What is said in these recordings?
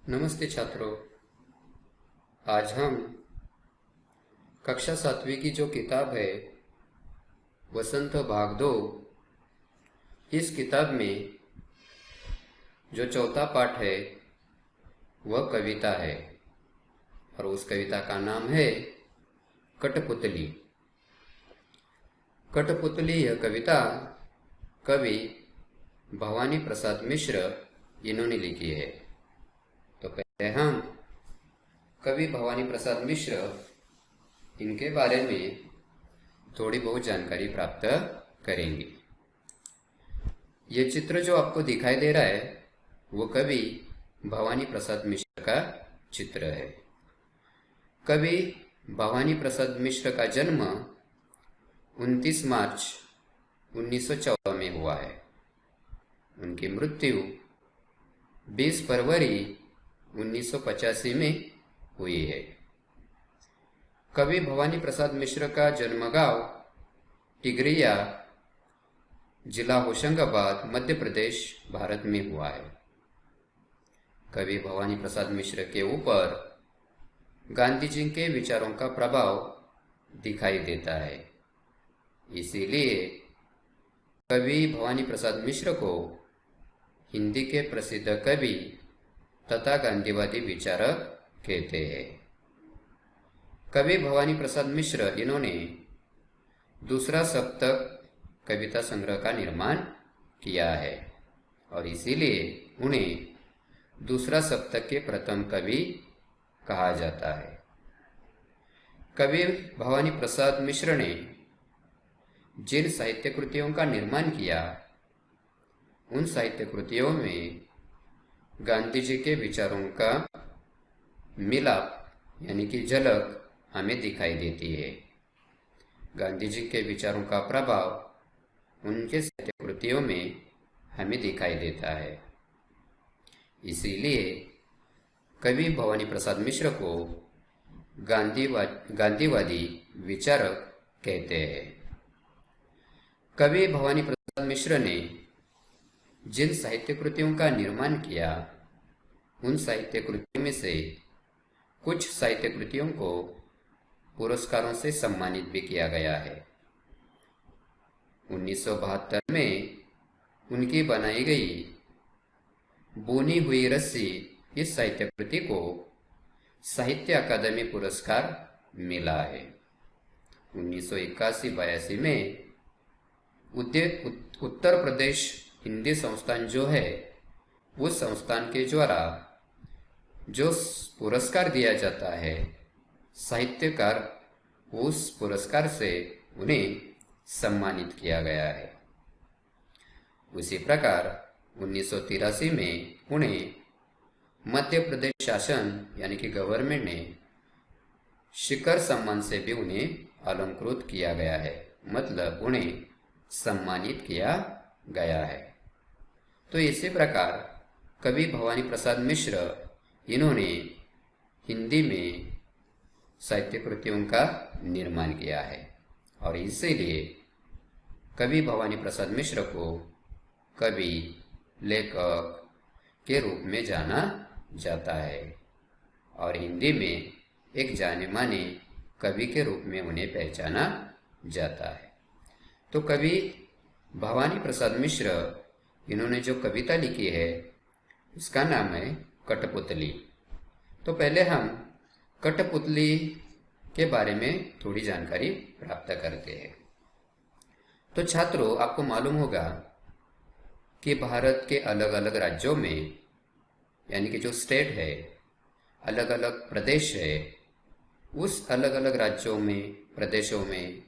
नमस्ते छात्रों। आज हम कक्षा 7वीं की जो किताब है वसंत भाग 2, इस किताब में जो चौथा पाठ है वह कविता है और उस कविता का नाम है कठपुतली। कठपुतली यह कविता कवि भवानी प्रसाद मिश्र इन्होंने लिखी है। तो पहले हम कवि भवानी प्रसाद मिश्र इनके बारे में थोड़ी बहुत जानकारी प्राप्त करेंगे। ये चित्र जो आपको दिखाई दे रहा है वो कवि भवानी प्रसाद मिश्र का चित्र है। कवि भवानी प्रसाद मिश्र का जन्म 29 मार्च 1914 में हुआ है। उनकी मृत्यु 20 फरवरी 1985 में हुई है। कवि भवानी प्रसाद मिश्र का जन्मगांव टिगरिया, जिला होशंगाबाद, मध्य प्रदेश, भारत में हुआ है। कवि भवानी प्रसाद मिश्र के ऊपर गांधी जी के विचारों का प्रभाव दिखाई देता है। इसीलिए कवि भवानी प्रसाद मिश्र को हिंदी के प्रसिद्ध कवि तथा गांधीवादी विचारक कहते हैं। कवि भवानी प्रसाद मिश्र इन्होंने दूसरा सप्तक कविता संग्रह का निर्माण किया है और इसीलिए उन्हें दूसरा सप्तक के प्रथम कवि कहा जाता है। कवि भवानी प्रसाद मिश्र ने जिन साहित्य कृतियों का निर्माण किया उन साहित्य कृतियों में गांधी जी के विचारों का मिलाप यानी कि झलक हमें दिखाई देती है। गांधी जी के विचारों का प्रभाव उनके साहित्य कृतियों में हमें दिखाई देता है। इसीलिए कवि भवानी प्रसाद मिश्र को गांधीवादी विचारक कहते हैं। कवि भवानी प्रसाद मिश्र ने जिन साहित्य कृतियों का निर्माण किया उन साहित्य कृतियों में से कुछ साहित्य कृतियों को पुरस्कारों से सम्मानित भी किया गया है। 1972 में उनकी बनाई गई बुनी हुई रस्सी इस साहित्य कृति को साहित्य अकादमी पुरस्कार मिला है। 1981-82 में उत्तर प्रदेश हिंदी संस्थान जो है उस संस्थान के द्वारा जो पुरस्कार दिया जाता है साहित्यकार, उस पुरस्कार से उन्हें सम्मानित किया गया है। उसी प्रकार 1983 में उन्हें मध्य प्रदेश शासन यानी कि गवर्नमेंट ने शिखर सम्मान से भी उन्हें अलंकृत किया गया है, मतलब उन्हें सम्मानित किया गया है। तो इसी प्रकार कवि भवानी प्रसाद मिश्र इन्होंने हिंदी में साहित्य कृतियों का निर्माण किया है और इसीलिए कवि भवानी प्रसाद मिश्र को कवि, लेखक के रूप में जाना जाता है और हिंदी में एक जाने माने कवि के रूप में उन्हें पहचाना जाता है। तो कवि भवानी प्रसाद मिश्र इन्होंने जो कविता लिखी है उसका नाम है कठपुतली। तो पहले हम कठपुतली के बारे में थोड़ी जानकारी प्राप्त करते हैं। तो छात्रों, आपको मालूम होगा कि भारत के अलग अलग राज्यों में यानी कि जो स्टेट है, अलग अलग प्रदेश है, उस अलग अलग राज्यों में, प्रदेशों में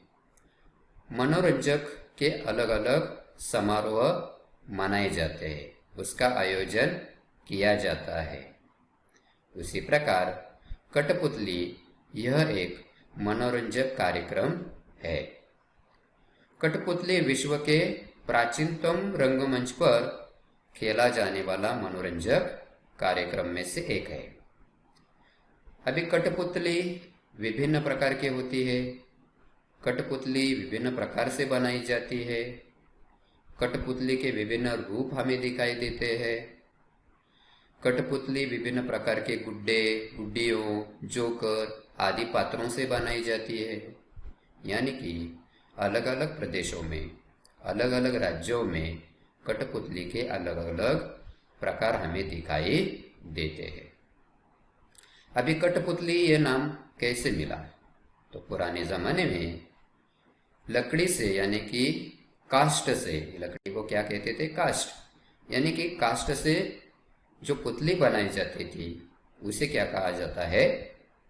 मनोरंजक के अलग अलग समारोह मनाए जाते हैं, उसका आयोजन किया जाता है। उसी प्रकार कठपुतली यह एक मनोरंजक कार्यक्रम है। कठपुतली विश्व के प्राचीनतम रंगमंच पर खेला जाने वाला मनोरंजक कार्यक्रम में से एक है। अभी कठपुतली विभिन्न प्रकार की होती है। कठपुतली विभिन्न प्रकार से बनाई जाती है। कठपुतली के विभिन्न रूप हमें दिखाई देते हैं। कठपुतली विभिन्न प्रकार के गुड्डे, गुड्डियों, जोकर आदि पात्रों से बनाई जाती है। यानी कि अलग अलग प्रदेशों में, अलग अलग राज्यों में कठपुतली के अलग अलग प्रकार हमें दिखाई देते हैं। अभी कठपुतली ये नाम कैसे मिला? तो पुराने जमाने में लकड़ी से यानी कि काष्ठ से, लकड़ी को क्या कहते थे? काष्ठ। यानी कि काष्ठ से जो पुतली बनाई जाती थी उसे क्या कहा जाता है?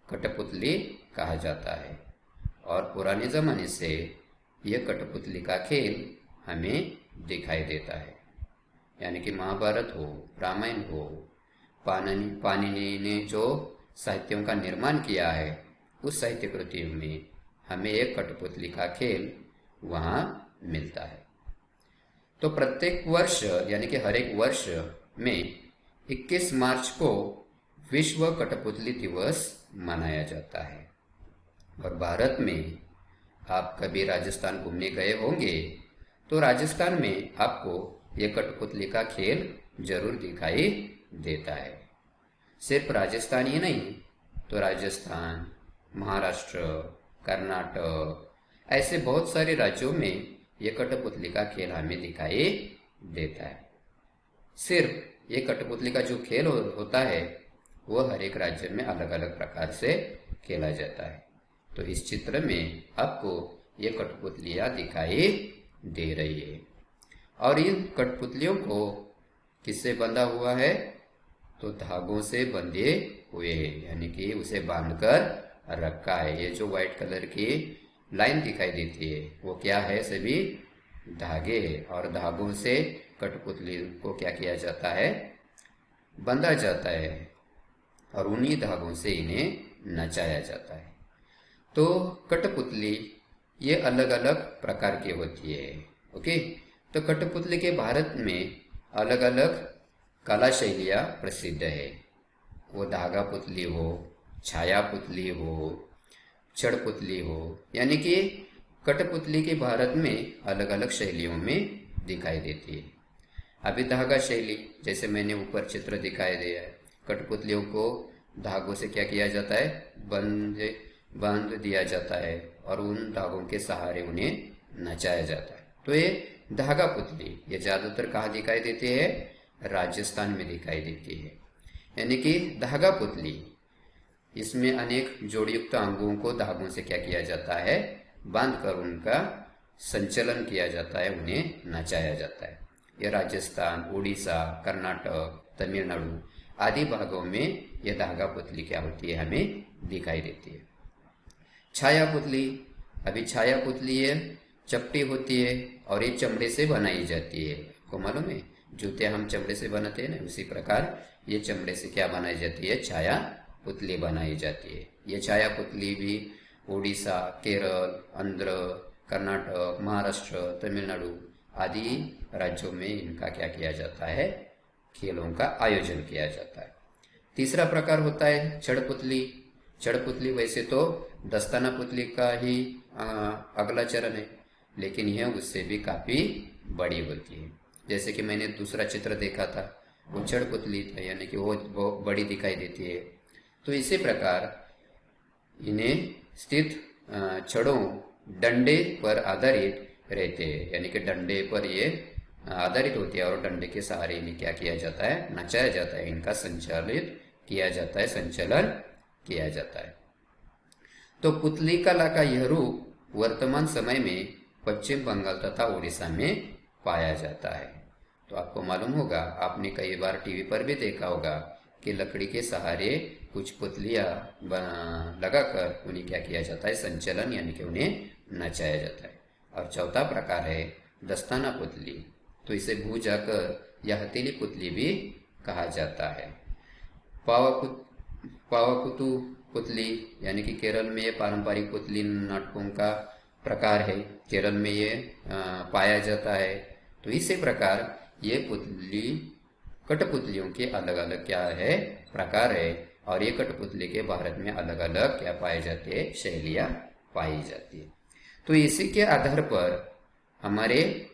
कठपुतली कहा जाता है। और पुराने जमाने से यह कठपुतली का खेल हमें दिखाई देता है। यानी कि महाभारत हो, रामायण हो, पाणिनि ने जो साहित्यों का निर्माण किया है उस साहित्य कृतियों में हमें एक कठपुतली का खेल वहाँ मिलता है। तो प्रत्येक वर्ष यानी कि हर एक वर्ष में 21 मार्च को विश्व कठपुतली दिवस मनाया जाता है। और भारत में आप कभी राजस्थान घूमने गए होंगे तो राजस्थान में आपको यह कठपुतली का खेल जरूर दिखाई देता है। सिर्फ राजस्थान ही नहीं तो राजस्थान, महाराष्ट्र, कर्नाटक ऐसे बहुत सारे राज्यों में यह कठपुतली का खेल हमें दिखाई देता है। सिर्फ ये कठपुतली का जो खेल होता है वह हर एक राज्य में अलग अलग प्रकार से खेला जाता है। तो इस चित्र में आपको ये कठपुतलियाँ दिखाई दे रही है। और इन कठपुतलियों को किससे बंधा हुआ है? तो धागों से बंधे हुए हैं, यानी कि उसे बांधकर रखा है। ये जो व्हाइट कलर की लाइन दिखाई देती है वो क्या है? सभी धागे है। और धागों से कठपुतली को क्या किया जाता है? बंधा जाता है और उन्हीं धागों से इन्हें नचाया जाता है। तो कठपुतली ये अलग अलग प्रकार की होती है। ओके, तो कठपुतली के भारत में अलग अलग कला शैलियाँ प्रसिद्ध है। वो धागा पुतली हो, छाया पुतली हो, छड़ पुतली हो, यानी कि कठपुतली के भारत में अलग अलग शैलियों में दिखाई देती है। अभी धागा शैली, जैसे मैंने ऊपर चित्र दिखाई दिया है, कठपुतलियों को धागों से क्या किया जाता है? बांध दिया जाता है और उन धागों के सहारे उन्हें नचाया जाता है। तो ये धागा पुतली ये ज्यादातर कहाँ दिखाई देती है? राजस्थान में दिखाई देती है। यानी कि धागा पुतली, इसमें अनेक जोड़युक्त अंगों को धागों से क्या किया जाता है? बांधकर उनका संचलन किया जाता है, उन्हें नचाया जाता है। यह राजस्थान, उड़ीसा, कर्नाटक, तमिलनाडु आदि भागों में यह धागा पुतली क्या होती है? हमें दिखाई देती है। छाया पुतली, अभी छाया पुतली ये चपटी होती है और ये चमड़े से बनाई जाती है। आपको मालूम है जूते हम चमड़े से बनाते हैं ना, उसी प्रकार ये चमड़े से क्या बनाई जाती है? छाया पुतली बनाई जाती है। ये छाया पुतली भी उड़ीसा, केरल, आंध्र, कर्नाटक, महाराष्ट्र, तमिलनाडु आदि राज्यों में इनका क्या किया जाता है? खेलों का आयोजन किया जाता है। तीसरा प्रकार होता है छड़ पुतली। छड़ पुतली वैसे तो दस्ताना पुतली का ही अगला चरण है, लेकिन यह उससे भी काफी बड़ी होती है। जैसे कि मैंने दूसरा चित्र देखा था वो छड़ पुतली था, यानी कि वो बहुत बड़ी दिखाई देती है। तो इसी प्रकार इन्हें स्थित छड़ों डंडे पर आधारित रहते हैं, यानी कि डंडे पर ये आधारित होती है और डंडे के सहारे इन्हें क्या किया जाता है? नचाया जाता है, इनका संचालित किया जाता है, संचालन किया जाता है। तो पुतली कला का यह रूप वर्तमान समय में पश्चिम बंगाल तथा उड़ीसा में पाया जाता है। तो आपको मालूम होगा, आपने कई बार टीवी पर भी देखा होगा कि लकड़ी के सहारे कुछ पुतलियाँ लगाकर उन्हें क्या किया जाता है? संचलन, यानी कि उन्हें नचाया जाता है। और चौथा प्रकार है दस्ताना पुतली। तो इसे भू जाकर या हथेली पुतली भी कहा जाता है। पावाकुतु पुतली, यानी कि केरल में ये पारंपरिक पुतली नाटकों का प्रकार है, केरल में ये पाया जाता है। तो इसी प्रकार ये पुतली कठपुतलियों के अलग अलग क्या है? प्रकार है। और ये कठपुतली के भारत में अलग अलग क्या पाए जाते हैं? शैलियाँ पाई जाती है। तो इसी के आधार पर हमारे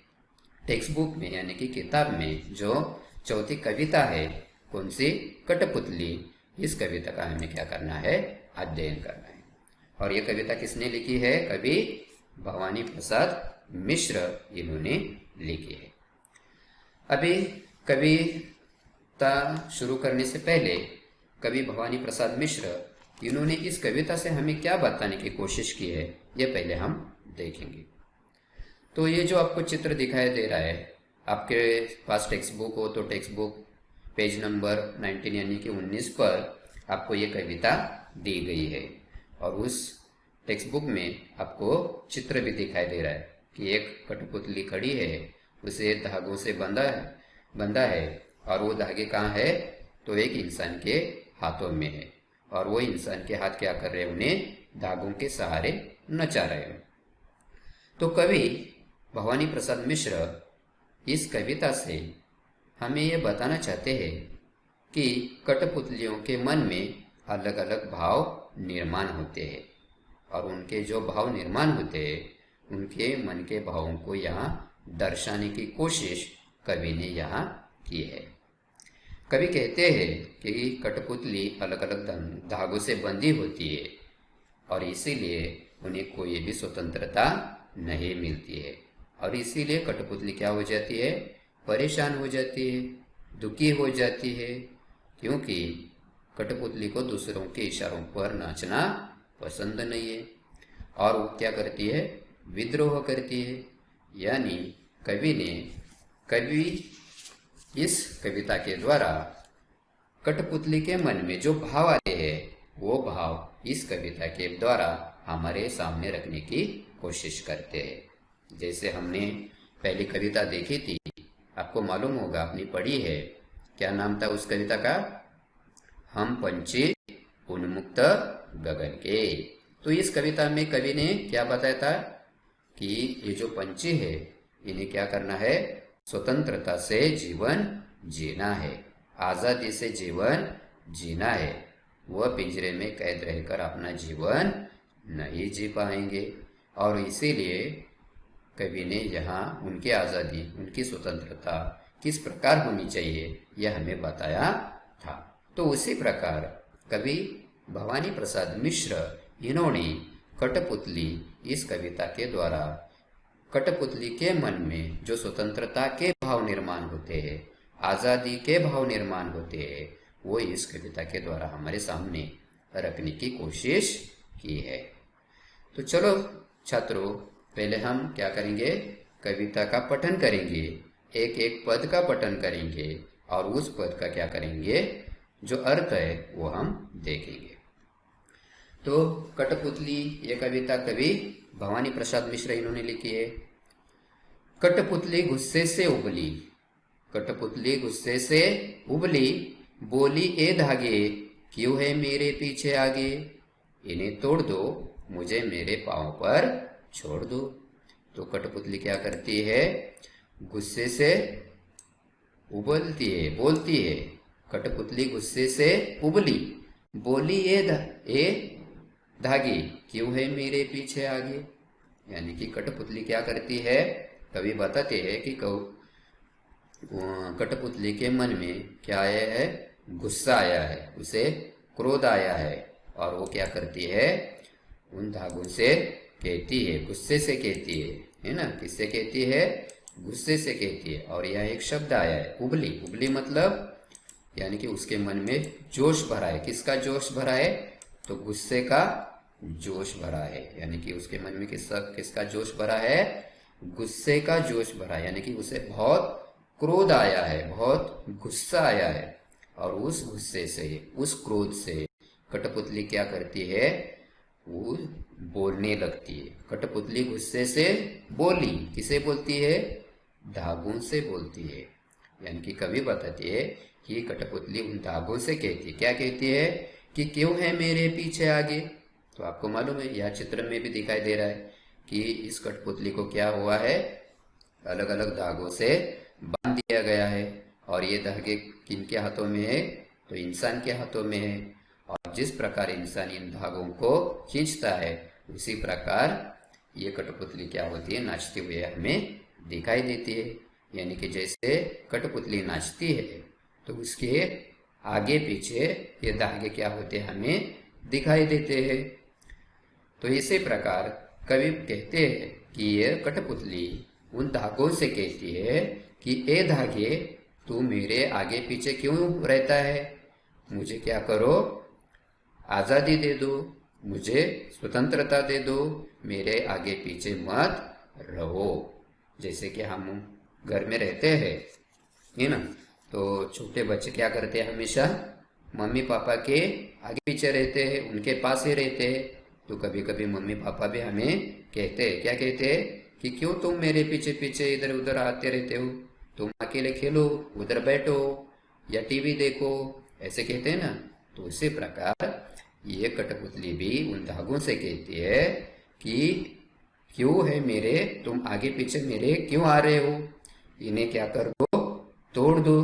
टेक्स्ट बुक में यानी कि किताब में जो चौथी कविता है कौन सी? कठपुतली। इस कविता का हमें क्या करना है? अध्ययन करना है। और ये कविता किसने लिखी है? कवि भवानी प्रसाद मिश्र इन्होंने लिखी है। अभी कविता शुरू करने से पहले कवि भवानी प्रसाद मिश्र इन्होंने इस कविता से हमें क्या बताने की कोशिश की है, ये पहले हम देखेंगे। तो ये जो आपको चित्र दिखाई दे रहा है, आपके पास टेक्स्ट बुक हो तो टेक्स्ट बुक पेज नंबर 19 यानी कि 19 पर आपको ये कविता दी गई है। और उस टेक्स्ट बुक में आपको चित्र भी दिखाई दे रहा है कि एक कठपुतली खड़ी है, उसे धागों से बंधा है और वो धागे कहाँ है? तो एक इंसान के हाथों में है और वो इंसान के हाथ क्या कर रहे हैं? उन्हें धागों के सहारे नचा रहे हैं। तो कवि भवानी प्रसाद मिश्र इस कविता से हमें ये बताना चाहते हैं कि कठपुतलियों के मन में अलग अलग भाव निर्माण होते हैं और उनके जो भाव निर्माण होते हैं उनके मन के भावों को यहाँ दर्शाने की कोशिश कवि ने यहाँ की है। कवि कहते हैं कि कठपुतली अलग अलग धागों से बंधी होती है और इसीलिए उन्हें कोई भी स्वतंत्रता नहीं मिलती है और इसीलिए कठपुतली क्या हो जाती है? परेशान हो जाती है, दुखी हो जाती है, क्योंकि कठपुतली को दूसरों के इशारों पर नाचना पसंद नहीं है और वो क्या करती है? विद्रोह करती है। यानी कवि इस कविता के द्वारा कठपुतली के मन में जो भाव आते हैं वो भाव इस कविता के द्वारा हमारे सामने रखने की कोशिश करते हैं। जैसे हमने पहली कविता देखी थी, आपको मालूम होगा, आपने पढ़ी है, क्या नाम था उस कविता का? हम पंछी उन्मुक्त गगन के। तो इस कविता में कवि ने क्या बताया था कि ये जो पंछी है इन्हें क्या करना है? स्वतंत्रता से जीवन जीना है, आजादी से जीवन जीना है। वह पिंजरे में कैद रहकर अपना जीवन नहीं जी पाएंगे और इसीलिए कवि ने यहाँ उनकी आज़ादी, उनकी स्वतंत्रता किस प्रकार होनी चाहिए यह हमें बताया था। तो उसी प्रकार कवि भवानी प्रसाद मिश्र इन्होंने कठपुतली इस कविता के द्वारा कठपुतली के मन में जो स्वतंत्रता के भाव निर्माण होते हैं, आज़ादी के भाव निर्माण होते हैं, वो इस कविता के द्वारा हमारे सामने रखने की कोशिश की है। तो चलो छात्रों, पहले हम क्या करेंगे? कविता का पठन करेंगे, एक एक पद का पठन करेंगे और उस पद का क्या करेंगे? जो अर्थ है वो हम देखेंगे। तो कठपुतली ये कविता कवि भवानी प्रसाद मिश्र इन्होंने लिखी है। कठपुतली गुस्से से उबली, कठपुतली गुस्से से उबली, बोली ए धागे क्यों है मेरे पीछे आगे, इन्हें तोड़ दो मुझे मेरे पांव पर छोड़ दो। तो कठपुतली क्या करती है? गुस्से से उबलती है, बोलती है। कठपुतली गुस्से से उबली, बोली ए धागे क्यों है मेरे पीछे आगे। यानी कि कठपुतली क्या करती है? कवि बताते हैं कि कठपुतली के मन में क्या आया है? गुस्सा आया है, उसे क्रोध आया है और वो क्या करती है? उन धागों से कहती है, गुस्से से कहती है ना? किससे कहती है? गुस्से से कहती है। और यहाँ एक शब्द आया है उबली। उबली मतलब यानी कि उसके मन में जोश भरा है। किसका जोश भरा है? तो गुस्से का जोश भरा है। यानी कि उसके मन में किसका जोश भरा है? गुस्से का जोश भरा, यानी कि उसे बहुत क्रोध आया है, बहुत गुस्सा आया है। और उस गुस्से से, उस क्रोध से कठपुतली क्या करती है? वो बोलने लगती है। कठपुतली गुस्से से बोली, किसे बोलती है? धागों से बोलती है। यानी कि कवि बताती है कि कठपुतली उन धागों से कहती है, क्या कहती है? कि क्यों है मेरे पीछे आगे। तो आपको मालूम है, यह चित्र में भी दिखाई दे रहा है कि इस कठपुतली को क्या हुआ है? अलग अलग धागों से बांध दिया गया है। और ये धागे किनके हाथों में है? तो इंसान के हाथों में है। और जिस प्रकार इंसान इन धागों को खींचता है उसी प्रकार ये कठपुतली क्या होती है? नाचती हुई हमें दिखाई देती है। यानी कि जैसे कठपुतली नाचती है तो उसके आगे पीछे ये धागे क्या होते हैं हमें दिखाई देते हैं। तो इसी प्रकार कवि कहते हैं कि ये कठपुतली उन धागों से कहती है कि ए धागे तू मेरे आगे पीछे क्यों रहता है, मुझे क्या करो, आज़ादी दे दो, मुझे स्वतंत्रता दे दो, मेरे आगे पीछे मत रहो। जैसे कि हम घर में रहते हैं, है ना, तो छोटे बच्चे क्या करते हैं, हमेशा मम्मी पापा के आगे पीछे रहते हैं, उनके पास ही रहते हैं। तो कभी कभी मम्मी पापा भी हमें कहते हैं, क्या कहते हैं कि क्यों तुम मेरे पीछे पीछे इधर उधर आते रहते हो, तुम अकेले खेलो, उधर बैठो या टीवी देखो, ऐसे कहते हैं ना। तो इसी प्रकार ये कठपुतली भी उन धागों से कहती है कि क्यों है मेरे, तुम आगे पीछे मेरे क्यों आ रहे हो, इन्हें क्या कर दो, तोड़ दो।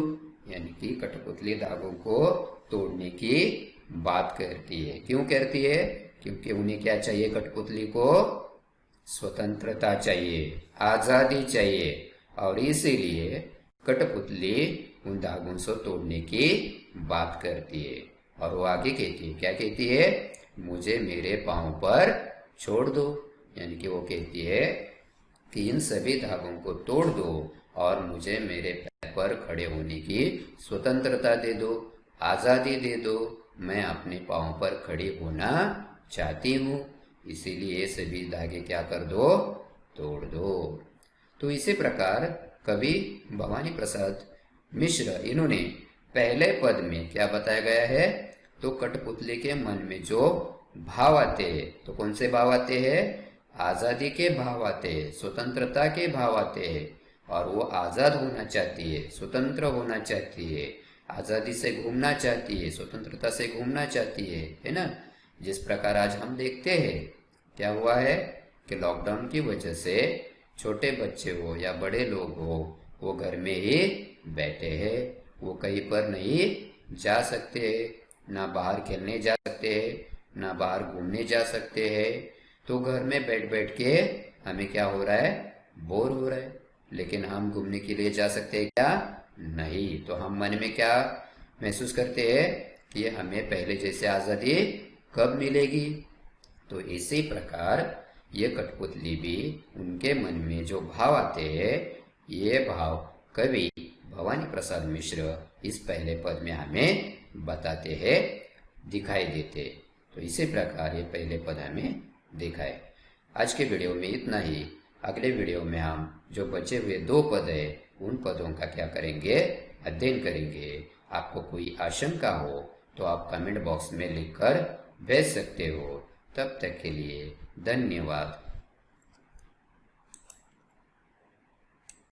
यानी कि कठपुतली धागों को तोड़ने की बात करती है। क्यों करती है, क्योंकि उन्हें क्या चाहिए, कठपुतली को स्वतंत्रता चाहिए, आजादी चाहिए, और इसीलिए कठपुतली उन धागों से तोड़ने की बात करती है। और वो आगे कहती है, क्या कहती है, मुझे मेरे पांव पर छोड़ दो। यानी कि वो कहती है कि इन सभी धागों को तोड़ दो और मुझे मेरे पैर पर खड़े होने की स्वतंत्रता दे दो, आज़ादी दे दो, मैं अपने पांव पर खड़ी होना चाहती हूँ, इसीलिए ये सभी धागे क्या कर दो, तोड़ दो। तो इसी प्रकार कवि भवानी प्रसाद मिश्र, इन्होंने पहले पद में क्या बताया गया है, तो कठपुतली के मन में जो भाव आते हैं, तो कौन से भाव आते हैं, आजादी के भाव आते हैं, स्वतंत्रता के भाव आते हैं, और वो आजाद होना चाहती है, स्वतंत्र होना चाहती है, आजादी से घूमना चाहती है, स्वतंत्रता से घूमना चाहती है ना। जिस प्रकार आज हम देखते हैं क्या हुआ है कि लॉकडाउन की वजह से छोटे बच्चे हो या बड़े लोग हो, वो घर में ही बैठे हैं, वो कहीं पर नहीं जा सकते, ना बाहर खेलने जा सकते हैं, ना बाहर घूमने जा सकते हैं। तो घर में बैठ बैठ के हमें क्या हो रहा है, बोर हो रहा है। लेकिन हम घूमने के लिए जा सकते हैं क्या, नहीं। तो हम मन में क्या महसूस करते हैं कि हमें पहले जैसे आज़ादी कब मिलेगी। तो इसी प्रकार ये कठपुतली भी, उनके मन में जो भाव आते हैं, ये भाव कवि भवानी प्रसाद मिश्र इस पहले पद में हमें बताते हैं, दिखाई देते। तो इसी प्रकार ये पहले पद हमें दिखाए। आज के वीडियो में इतना ही। अगले वीडियो में हम जो बचे हुए 2 पद है, उन पदों का क्या करेंगे, अध्ययन करेंगे। आपको कोई आशंका हो तो आप कमेंट बॉक्स में लिखकर भेज सकते हो। तब तक के लिए धन्यवाद।